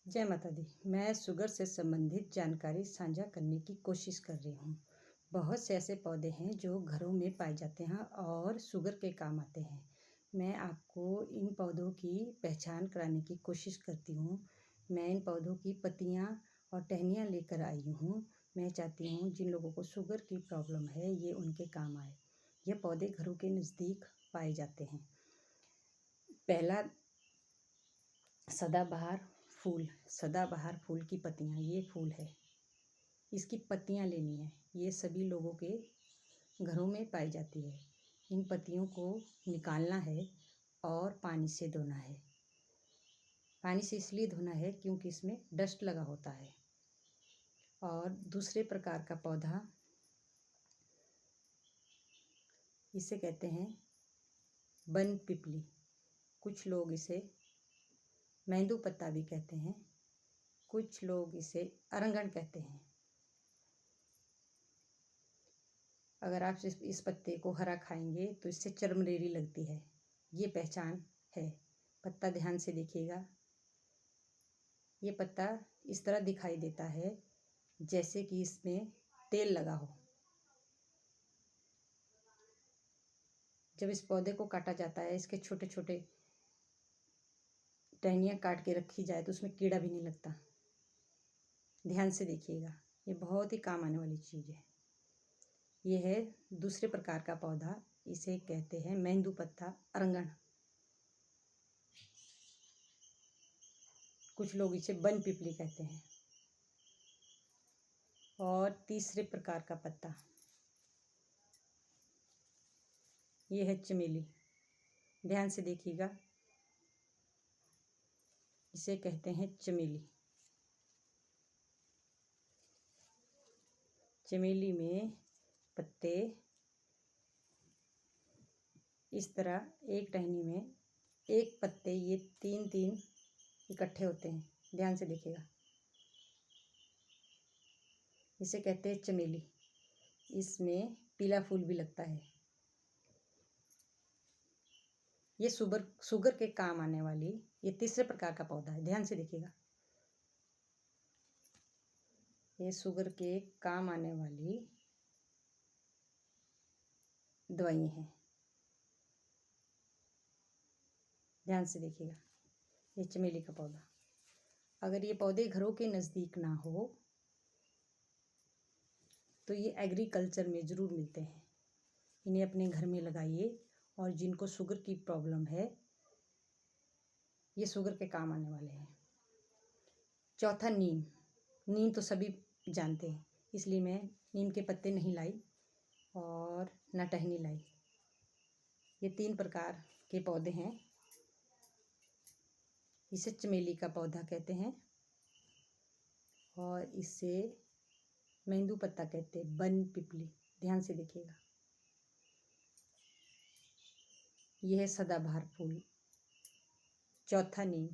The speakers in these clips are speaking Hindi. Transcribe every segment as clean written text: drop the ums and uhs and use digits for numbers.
जय माता दी। मैं शुगर से संबंधित जानकारी साझा करने की कोशिश कर रही हूँ। बहुत से ऐसे पौधे हैं जो घरों में पाए जाते हैं और शुगर के काम आते हैं। मैं आपको इन पौधों की पहचान कराने की कोशिश करती हूँ। मैं इन पौधों की पत्तियाँ और टहनियाँ लेकर आई हूँ। मैं चाहती हूँ जिन लोगों को शुगर की प्रॉब्लम है ये उनके काम आए। ये पौधे घरों के नज़दीक पाए जाते हैं। पहला, सदाबहार फूल की पत्तियाँ, ये फूल है, इसकी पत्तियाँ लेनी है। ये सभी लोगों के घरों में पाई जाती है। इन पत्तियों को निकालना है और पानी से धोना है। पानी से इसलिए धोना है क्योंकि इसमें डस्ट लगा होता है। और दूसरे प्रकार का पौधा, इसे कहते हैं बन पिपली। कुछ लोग इसे मेंदू पत्ता भी कहते हैं, कुछ लोग इसे अरंगन कहते हैं। अगर आप इस पत्ते को हरा खाएंगे तो इससे चरमरेरी लगती है। ये पहचान है। पत्ता ध्यान से देखिएगा। ये पत्ता इस तरह दिखाई देता है जैसे कि इसमें तेल लगा हो। जब इस पौधे को काटा जाता है, इसके छोटे छोटे टहनियाँ काट के रखी जाए तो उसमें कीड़ा भी नहीं लगता। ध्यान से देखिएगा, ये बहुत ही काम आने वाली चीज़ है। ये है दूसरे प्रकार का पौधा, इसे कहते हैं मेंदू पत्ता अरंगन। कुछ लोग इसे बन पिपली कहते हैं। और तीसरे प्रकार का पत्ता, ये है चमेली। ध्यान से देखिएगा, इसे कहते हैं चमेली। चमेली में पत्ते इस तरह एक टहनी में एक पत्ते, ये तीन तीन इकट्ठे होते हैं। ध्यान से देखिएगा, इसे कहते हैं चमेली। इसमें पीला फूल भी लगता है। ये शुगर के काम आने वाली ये तीसरे प्रकार का पौधा है। ध्यान से देखिएगा, ये शुगर के काम आने वाली दवाई है। ध्यान से देखिएगा, ये चमेली का पौधा। अगर ये पौधे घरों के नज़दीक ना हो तो ये एग्रीकल्चर में ज़रूर मिलते हैं। इन्हें अपने घर में लगाइए। और जिनको शुगर की प्रॉब्लम है, ये शुगर के काम आने वाले हैं। चौथा, नीम तो सभी जानते हैं, इसलिए मैं नीम के पत्ते नहीं लाई और ना टहनी लाई। ये तीन प्रकार के पौधे हैं। इसे चमेली का पौधा कहते हैं और इसे मेंदू पत्ता कहते हैं, बन पिपली। ध्यान से देखिएगा, यह है सदाबहार फूल। चौथा, नीम।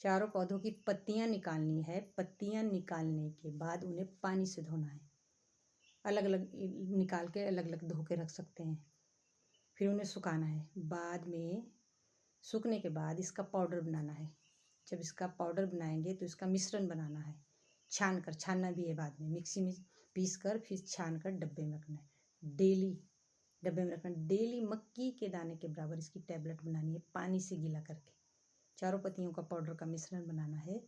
चारों पौधों की पत्तियां निकालनी है। पत्तियां निकालने के बाद उन्हें पानी से धोना है। अलग अलग निकाल के अलग अलग धो के रख सकते हैं। फिर उन्हें सुखाना है। बाद में सूखने के बाद इसका पाउडर बनाना है। जब इसका पाउडर बनाएंगे तो इसका मिश्रण बनाना है। छानना भी है बाद में, मिक्सी में पीस कर फिर छान कर डब्बे में रखना है। डब्बे में रखना। डेली मक्की के दाने के बराबर इसकी टैबलेट बनानी है, पानी से गीला करके। चारों पत्तियों का पाउडर का मिश्रण बनाना है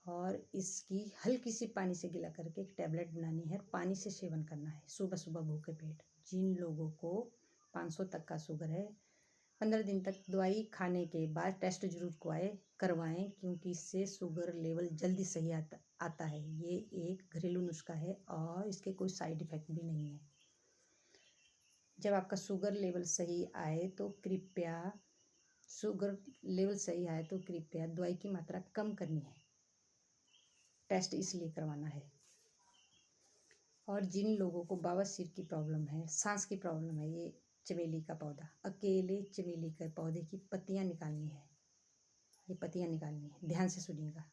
और इसकी हल्की सी पानी से गीला करके एक टैबलेट बनानी है। पानी से सेवन करना है सुबह सुबह भूखे पेट। जिन लोगों को 500 तक का शुगर है, 15 दिन तक दवाई खाने के बाद टेस्ट जरूर करवाएं क्योंकि इससे शुगर लेवल जल्दी सही आता है। ये एक घरेलू नुस्खा है और इसके कोई साइड इफ़ेक्ट भी नहीं है। जब आपका शुगर लेवल सही आए तो कृपया दवाई की मात्रा कम करनी है। टेस्ट इसलिए करवाना है। और जिन लोगों को बवासीर की प्रॉब्लम है, सांस की प्रॉब्लम है, ये चमेली का पौधा, अकेले चमेली के पौधे की पत्तियां निकालनी है। ये पत्तियां निकालनी है, ध्यान से सुनिएगा।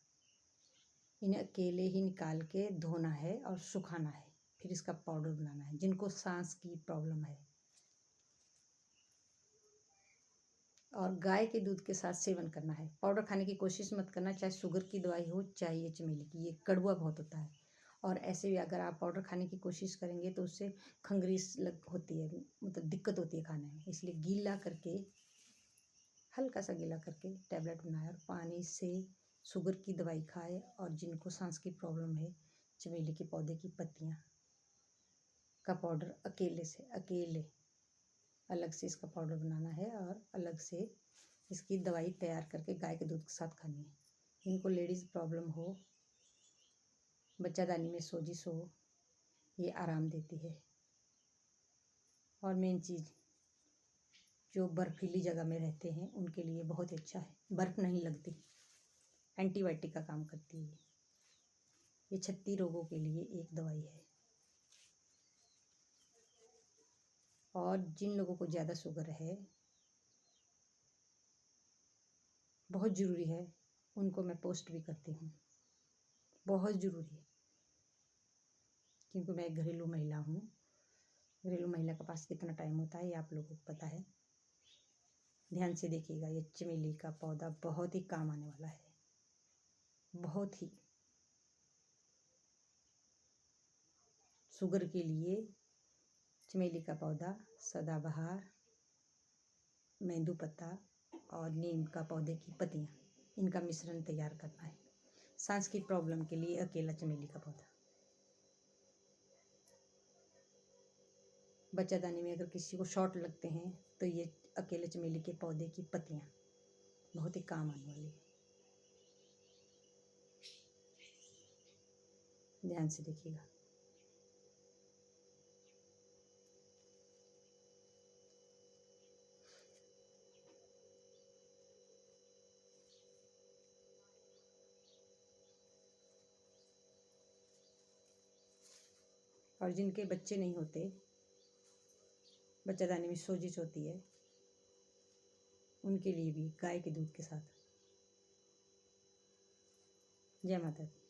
इन्हें अकेले ही निकाल के धोना है और सुखाना है, फिर इसका पाउडर बनाना है। जिनको सांस की प्रॉब्लम है, और गाय के दूध के साथ सेवन करना है। पाउडर खाने की कोशिश मत करना, चाहे शुगर की दवाई हो चाहे ये चमेली की, ये कड़वा बहुत होता है। और ऐसे भी अगर आप पाउडर खाने की कोशिश करेंगे तो उससे खंगरीस लग होती है, मतलब दिक्कत होती है खाने में। इसलिए गीला करके, हल्का सा गीला करके टैबलेट बनाए और पानी से शुगर की दवाई खाए। और जिनको सांस की प्रॉब्लम है, चमेली के पौधे की पत्तियाँ का पाउडर अकेले अलग से इसका पाउडर बनाना है और अलग से इसकी दवाई तैयार करके गाय के दूध के साथ खानी है। जिनको लेडीज़ प्रॉब्लम हो, बच्चादानी में सोजिश हो, ये आराम देती है। और मेन चीज़, जो बर्फीली जगह में रहते हैं उनके लिए बहुत ही अच्छा है। बर्फ़ नहीं लगती, एंटीबायोटिक का काम करती है। ये 36 रोगों के लिए एक दवाई है। और जिन लोगों को ज़्यादा शुगर है, बहुत ज़रूरी है, उनको मैं पोस्ट भी करती हूँ, बहुत ज़रूरी है। क्योंकि मैं एक घरेलू महिला हूँ। घरेलू महिला के पास कितना टाइम होता है ये आप लोगों को पता है। ध्यान से देखिएगा, ये चमेली का पौधा बहुत ही काम आने वाला है, बहुत ही। शुगर के लिए चमेली का पौधा, सदाबहार, मेंदू पत्ता और नीम का पौधे की पत्तियाँ, इनका मिश्रण तैयार करना है। सांस की प्रॉब्लम के लिए अकेला चमेली का पौधा। बच्चादानी में अगर किसी को शॉर्ट लगते हैं तो ये अकेले चमेली के पौधे की पत्तियाँ बहुत ही काम आने वाली है। ध्यान से देखिएगा। और जिनके बच्चे नहीं होते, बच्चादानी में सोजिश होती है, उनके लिए भी गाय के दूध के साथ। जय माता दी।